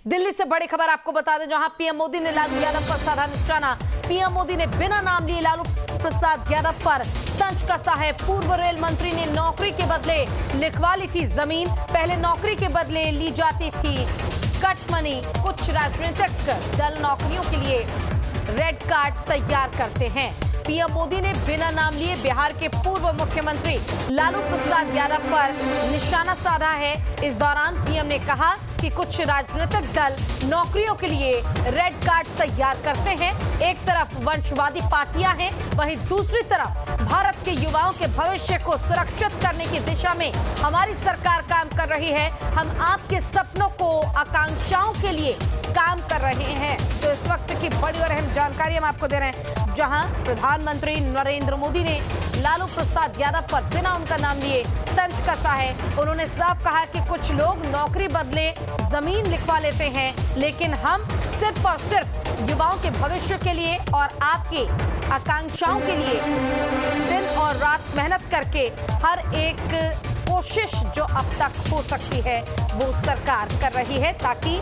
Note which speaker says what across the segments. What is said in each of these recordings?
Speaker 1: दिल्ली से बड़ी खबर आपको बता दें, जहां पीएम मोदी ने लालू यादव पर साधा निशाना। पीएम मोदी ने बिना नाम लिए लालू प्रसाद यादव पर तंज कसा है। पूर्व रेल मंत्री ने नौकरी के बदले लिखवा ली थी जमीन। पहले नौकरी के बदले ली जाती थी कट मनी। कुछ राजनीतिक दल नौकरियों के लिए रेड कार्ड तैयार करते हैं। पीएम मोदी ने बिना नाम लिए बिहार के पूर्व मुख्यमंत्री लालू प्रसाद यादव पर निशाना साधा है। इस दौरान पीएम ने कहा कि कुछ राजनीतिक दल नौकरियों के लिए रेड कार्ड तैयार करते हैं। एक तरफ वंशवादी पार्टियां हैं, वहीं दूसरी तरफ भारत के युवाओं के भविष्य को सुरक्षित करने की दिशा में हमारी सरकार काम कर रही है। हम आपके सपनों को, आकांक्षाओं के लिए काम कर रहे हैं। तो इस वक्त की बड़ी और अहम जानकारी हम आपको दे रहे हैं, जहां प्रधानमंत्री नरेंद्र मोदी ने लालू प्रसाद यादव पर बिना उनका नाम लिए तंज कसा है। उन्होंने साफ कहा कि कुछ लोग नौकरी बदले जमीन लिखवा लेते हैं, लेकिन हम सिर्फ और सिर्फ युवाओं के भविष्य के लिए और आपके आकांक्षाओं के लिए दिन और रात मेहनत करके हर एक कोशिश जो अब तक हो सकती है वो सरकार कर रही है, ताकि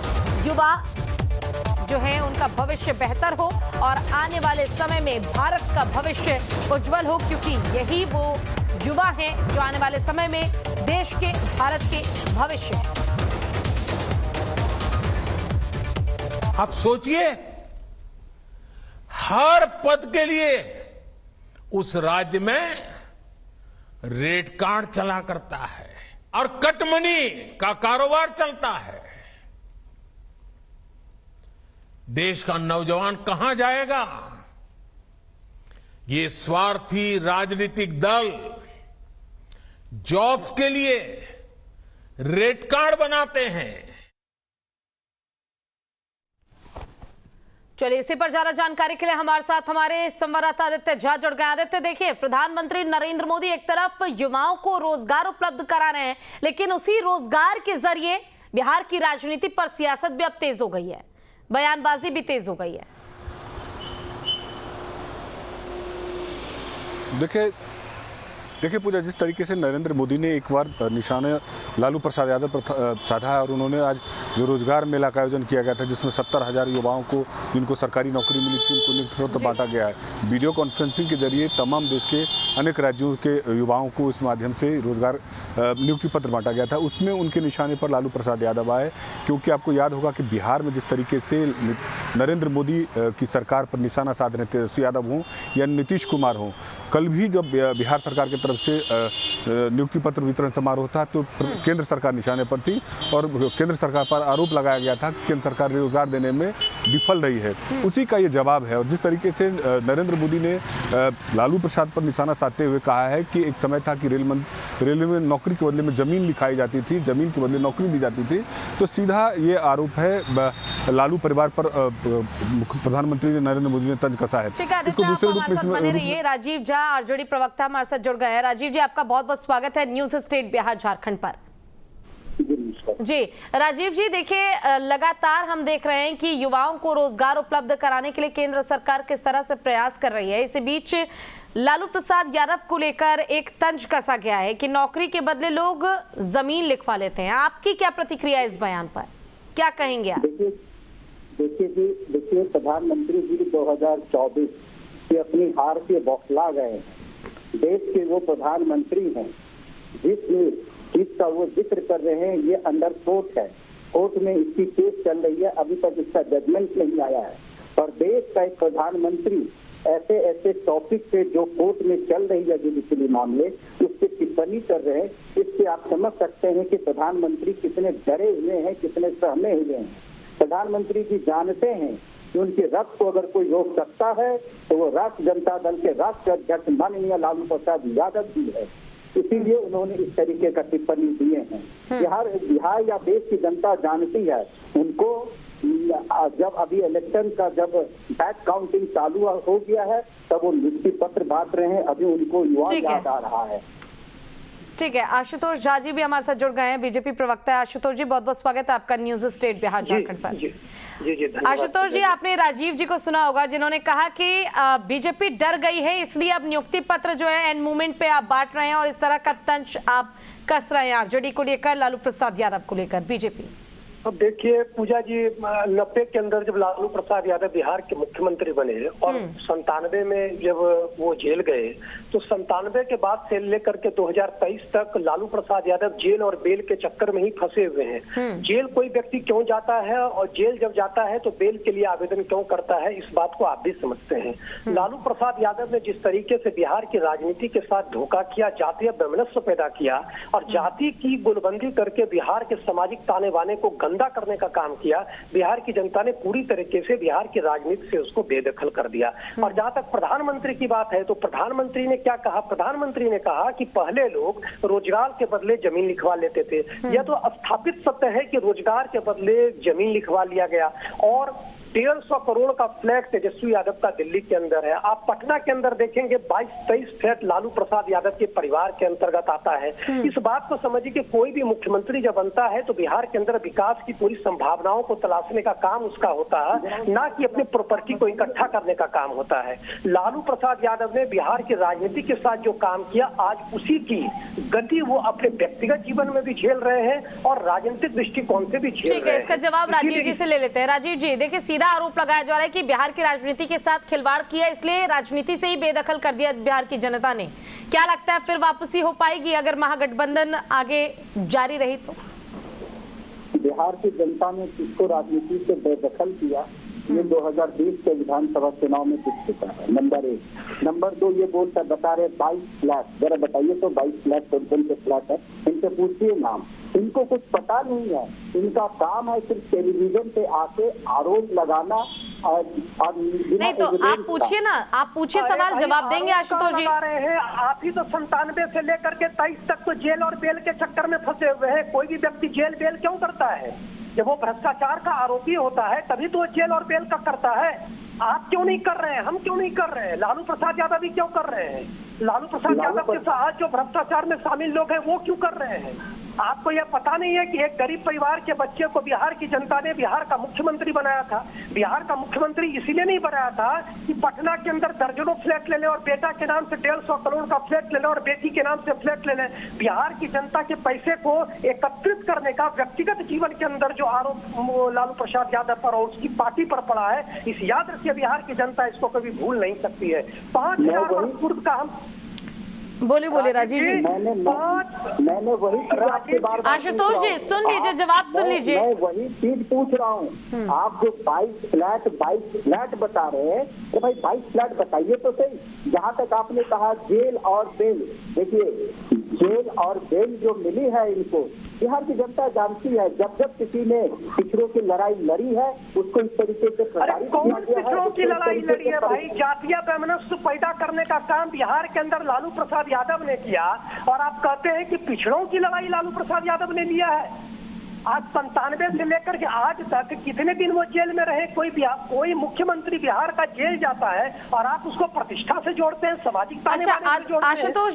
Speaker 1: युवा जो है उनका भविष्य बेहतर हो और आने वाले समय में भारत का भविष्य उज्जवल हो, क्योंकि यही वो युवा हैं जो आने वाले समय में देश के, भारत के भविष्य है।
Speaker 2: आप सोचिए, हर पद के लिए उस राज्य में रेड कार्ड चला करता है और कटमनी का कारोबार चलता है। देश का नौजवान कहां जाएगा? ये स्वार्थी राजनीतिक दल जॉब्स के लिए रेड कार्ड बनाते हैं।
Speaker 1: चलिए, इसी पर ज्यादा जानकारी के लिए हमारे साथ हमारे संवाददाता आदित्य झा जुड़ गए। आदित्य, देखिए, प्रधानमंत्री नरेंद्र मोदी एक तरफ युवाओं को रोजगार उपलब्ध करा रहे हैं, लेकिन उसी रोजगार के जरिए बिहार की राजनीति पर सियासत भी अब तेज हो गई है, बयानबाजी भी तेज हो गई है।
Speaker 3: देखिए पूजा, जिस तरीके से नरेंद्र मोदी ने एक बार निशाना लालू प्रसाद यादव पर साधा है और उन्होंने आज जो रोजगार मेला का आयोजन किया गया था, जिसमें 70,000 युवाओं को, जिनको सरकारी नौकरी मिली थी, उनको नियुक्ति पत्र बांटा गया है। वीडियो कॉन्फ्रेंसिंग के जरिए तमाम देश के अनेक राज्यों के युवाओं को इस माध्यम से रोजगार नियुक्ति पत्र बांटा गया था। उसमें उनके निशाने पर लालू प्रसाद यादव आए, क्योंकि आपको याद होगा कि बिहार में जिस तरीके से नरेंद्र मोदी की सरकार पर निशाना साध रहे तेजस्वी यादव हों या नीतीश कुमार हों, कल भी जब बिहार सरकार की तरफ से नियुक्ति पत्र वितरण समारोह था तो केंद्र सरकार निशाने पर थी और केंद्र सरकार पर आरोप लगाया गया था कि केंद्र सरकार रोजगार देने में विफल रही है। उसी का ये जवाब है। और जिस तरीके से नरेंद्र मोदी ने लालू प्रसाद पर निशाना साधते हुए कहा है कि एक समय था कि रेलवे में नौकरी के बदले में जमीन लिखाई जाती थी, जमीन के बदले नौकरी दी जाती थी, तो सीधा ये आरोप है लालू परिवार पर प्रधानमंत्री नरेंद्र मोदी ने तंज कसा है।
Speaker 1: इसको दूसरे रूप में राजीव झा आरजेडी प्रवक्ता हमारे साथ जुड़ गए हैं। राजीव जी, आपका बहुत बहुत स्वागत है न्यूज स्टेट बिहार झारखंड पर। जी राजीव जी, देखिए, लगातार हम देख रहे हैं कि युवाओं को रोजगार उपलब्ध कराने के लिए केंद्र सरकार किस तरह से प्रयास कर रही है। इसी बीच लालू प्रसाद यादव को लेकर एक तंज कसा गया है कि नौकरी के बदले लोग जमीन लिखवा लेते हैं। आपकी क्या प्रतिक्रिया इस बयान पर, क्या कहेंगे आप?
Speaker 4: देखिए प्रधानमंत्री जी 2024 से अपनी हार से बौखला गए। देश के वो प्रधानमंत्री हैं जिसका वो जिक्र कर रहे हैं, ये अंडर कोर्ट है, कोर्ट में इसकी केस चल रही है, अभी तक इसका जजमेंट नहीं आया है। और देश का एक प्रधानमंत्री ऐसे ऐसे टॉपिक पे जो कोर्ट में चल रही है जुडिशरी मामले, उस पर टिप्पणी कर रहे हैं। इससे आप समझ सकते हैं कि प्रधानमंत्री कितने डरे हुए हैं, कितने सहमे हुए हैं। प्रधानमंत्री जी जानते हैं कि उनके रथ को अगर कोई रोक सकता है तो वो राष्ट्रीय जनता दल के राष्ट्रीय अध्यक्ष माननीय लालू प्रसाद यादव जी है। इसीलिए उन्होंने इस तरीके का टिप्पणी दिए हैं। बिहार या देश की जनता जानती है उनको। जब अभी इलेक्शन का जब बैक काउंटिंग चालू हो गया है, तब वो नियुक्ति पत्र बांट रहे हैं, अभी उनको युवा याद आ रहा है।
Speaker 1: ठीक है, आशुतोष झा जी भी हमारे साथ जुड़ गए हैं, बीजेपी प्रवक्ता है। आशुतोष जी, बहुत बहुत स्वागत है आपका न्यूज स्टेट बिहार झारखंड पर।
Speaker 4: जी,
Speaker 1: आशुतोष जी, आपने राजीव जी को सुना होगा, जिन्होंने कहा कि बीजेपी डर गई है, इसलिए अब नियुक्ति पत्र जो है एंड मूवमेंट पे आप बांट रहे हैं और इस तरह का तंज आप कस रहे हैं आरजेडी को लेकर, लालू प्रसाद यादव को लेकर बीजेपी।
Speaker 5: अब देखिए पूजा जी, 90 के अंदर जब लालू प्रसाद यादव बिहार के मुख्यमंत्री बने और 97 में जब वो जेल गए, तो 97 के बाद से लेकर के 2023 तक लालू प्रसाद यादव जेल और बेल के चक्कर में ही फंसे हुए हैं। जेल कोई व्यक्ति क्यों जाता है और जेल जब जाता है तो बेल के लिए आवेदन क्यों करता है, इस बात को आप भी समझते हैं। लालू प्रसाद यादव ने जिस तरीके से बिहार की राजनीति के साथ धोखा किया, जातीय वैमनस्य पैदा किया और जाति की गुलबंदी करके बिहार के सामाजिक ताने बाने को गंदा करने का काम किया, बिहार की जनता ने पूरी तरीके से बिहार की राजनीति से उसको बेदखल कर दिया। और जहां तक प्रधानमंत्री की बात है, तो प्रधानमंत्री ने क्या कहा? प्रधानमंत्री ने कहा कि पहले लोग रोजगार के बदले जमीन लिखवा लेते थे। यह तो स्थापित सत्य है कि रोजगार के बदले जमीन लिखवा लिया गया और 150 करोड़ का फ्लैट तेजस्वी यादव का दिल्ली के अंदर है। आप पटना के अंदर देखेंगे 22-23 फ्लैट लालू प्रसाद यादव के परिवार के अंतर्गत आता है। इस बात को समझिए कि कोई भी मुख्यमंत्री जब बनता है तो बिहार के अंदर विकास की पूरी संभावनाओं को तलाशने का काम उसका होता है, ना कि अपनी प्रॉपर्टी को इकट्ठा करने का काम होता है। लालू प्रसाद यादव ने बिहार की राजनीति के साथ जो काम किया, आज उसी की गति वो अपने व्यक्तिगत जीवन में भी झेल रहे हैं और राजनीतिक दृष्टिकोण से भी झेल रहे हैं।
Speaker 1: ठीक है, इसका जवाब राजीव जी से ले लेते हैं। राजीव जी, देखिए आरोप लगाया जा रहा है कि बिहार की राजनीति के साथ खिलवाड़ किया, इसलिए राजनीति से ही बेदखल कर दिया बिहार की जनता ने। क्या लगता है फिर वापसी हो पाएगी अगर महागठबंधन आगे जारी रही तो?
Speaker 4: बिहार की जनता ने किसको राजनीति से बेदखल किया, ये 2020 के विधानसभा चुनाव में दिख चुका है। नंबर 1। नंबर 2, ये बोलता बता रहे 22 फ्लैट, जरा बताइए तो 22 फ्लैट कौन से फ्लैट है, इनसे पूछिए नाम। इनको कुछ पता नहीं है, इनका काम है सिर्फ टेलीविजन पे आके आरोप लगाना और
Speaker 1: नहीं तो आप पूछिए ना, आप पूछिए, सवाल जवाब देंगे आशुतोष जी।
Speaker 5: आप ही तो 97 से लेकर के 23 तक तो जेल और बेल के चक्कर में फंसे हुए हैं। कोई भी व्यक्ति जेल बेल क्यों करता है? जब वो भ्रष्टाचार का आरोपी होता है तभी तो जेल और बेल का करता है। आप क्यों नहीं कर रहे हैं? हम क्यों नहीं कर रहे हैं? लालू प्रसाद यादव भी क्यों कर रहे हैं? लालू प्रसाद यादव के साथ जो भ्रष्टाचार में शामिल लोग हैं वो क्यों कर रहे हैं? आपको यह पता नहीं है कि एक गरीब परिवार के बच्चे को बिहार की जनता ने बिहार का मुख्यमंत्री बनाया था। बिहार का मुख्यमंत्री इसीलिए नहीं बनाया था कि पटना के अंदर दर्जनों फ्लैट ले ले और बेटा के नाम से 150 करोड़ का फ्लैट ले ले और बेटी के नाम से फ्लैट ले ले। बिहार की जनता के पैसे को एकत्रित करने का व्यक्तिगत जीवन के अंदर जो आरोप लालू प्रसाद यादव पर और उसकी पार्टी पर पड़ा है, इस याद रखिए बिहार की जनता इसको कभी भूल नहीं सकती है। 5000 वर्ष पूर्व का हम
Speaker 1: बोलिए राजीव जी।
Speaker 4: मैंने वही
Speaker 1: आशुतोष जी सुन लीजिए, जवाब सुन लीजिए।
Speaker 4: मैं वही चीज पूछ रहा हूँ। आप जो 22 फ्लैट बता रहे हैं, तो भाई 22 फ्लैट बताइए तो सही। जहाँ तक आपने कहा जेल और बेल, देखिए जेल और बेल जो मिली है इनको, बिहार की जनता जानती है। जब जब किसी ने पिछड़ों की लड़ाई लड़ी है उसको इस तरीके से
Speaker 5: कौन पिछड़ों की लड़ाई लड़ी है भाई? जातीय वैमनस्य पैदा करने का काम बिहार के अंदर लालू प्रसाद यादव ने किया और आप कहते हैं कि पिछड़ों की लड़ाई लालू प्रसाद यादव ने लिया है। आज 97 से लेकर के आज तक कितने दिन वो जेल में रहे? कोई मुख्यमंत्री बिहार का जेल जाता है और आप उसको प्रतिष्ठा से जोड़ते हैं, सामाजिक ताने बाने से जोड़ते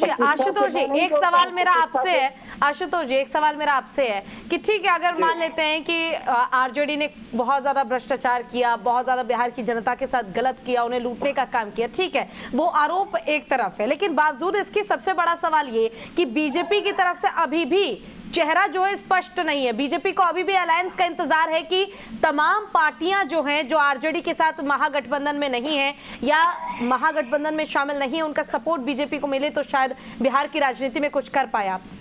Speaker 5: हैं।
Speaker 1: आशुतोष जी एक सवाल मेरा आपसे है। आशुतोष जी एक सवाल मेरा आपसे है कि ठीक है, अगर मान लेते हैं कि आरजेडी ने बहुत ज्यादा भ्रष्टाचार किया, बहुत ज्यादा बिहार की जनता के साथ गलत किया, उन्हें लूटने का काम किया, ठीक है, वो आरोप एक तरफ है, लेकिन बावजूद इसकी सबसे बड़ा सवाल ये कि बीजेपी की तरफ से अभी भी चेहरा जो है स्पष्ट नहीं है। बीजेपी को अभी भी अलायंस का इंतजार है कि तमाम पार्टियां जो हैं, जो आरजेडी के साथ महागठबंधन में नहीं है या महागठबंधन में शामिल नहीं है, उनका सपोर्ट बीजेपी को मिले तो शायद बिहार की राजनीति में कुछ कर पाए आप।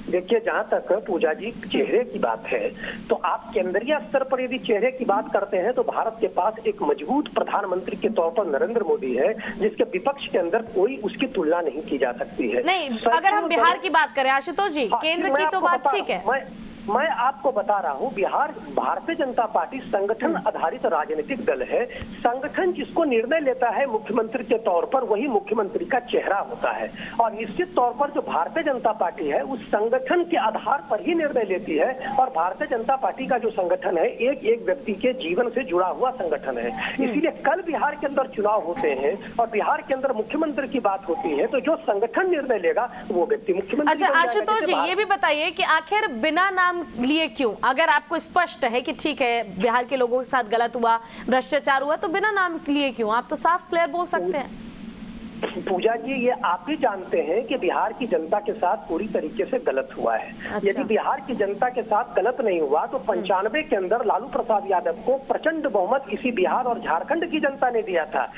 Speaker 5: देखिए, जहां तक पूजा जी चेहरे की बात है, तो आप केंद्रीय स्तर पर यदि चेहरे की बात करते हैं तो भारत के पास एक मजबूत प्रधानमंत्री के तौर पर नरेंद्र मोदी है, जिसके विपक्ष के अंदर कोई उसकी तुलना नहीं की जा सकती है।
Speaker 1: नहीं, अगर हम बिहार की बात करें आशुतोष जी, केंद्र की तो बात ठीक है।
Speaker 5: मैं आपको बता रहा हूं, बिहार भारतीय जनता पार्टी संगठन आधारित राजनीतिक दल है। संगठन जिसको निर्णय लेता है मुख्यमंत्री के तौर पर, वही मुख्यमंत्री का चेहरा होता है। और निश्चित तौर पर जो भारतीय जनता पार्टी है उस संगठन के आधार पर ही निर्णय लेती है। और भारतीय जनता पार्टी का जो संगठन है एक एक व्यक्ति के जीवन से जुड़ा हुआ संगठन है। इसीलिए कल बिहार के अंदर चुनाव होते हैं और बिहार के अंदर मुख्यमंत्री की बात होती है, तो जो संगठन निर्णय लेगा वो व्यक्ति मुख्यमंत्री।
Speaker 1: अच्छा आशुतोष जी ये भी बताइए कि आखिर बिना नाम लिए क्यों? अगर आपको स्पष्ट है कि ठीक है बिहार के लोगों के साथ गलत हुआ, भ्रष्टाचार हुआ, तो बिना नाम लिए क्यों? आप तो साफ क्लियर बोल सकते हैं।
Speaker 5: पूजा जी, ये आप ही जानते हैं कि बिहार की जनता के साथ पूरी तरीके से गलत हुआ है।
Speaker 1: अच्छा।
Speaker 5: यदि बिहार की जनता के साथ गलत नहीं हुआ तो 95 के अंदर लालू प्रसाद यादव को प्रचंड बहुमत इसी बिहार और झारखंड की जनता ने दिया था।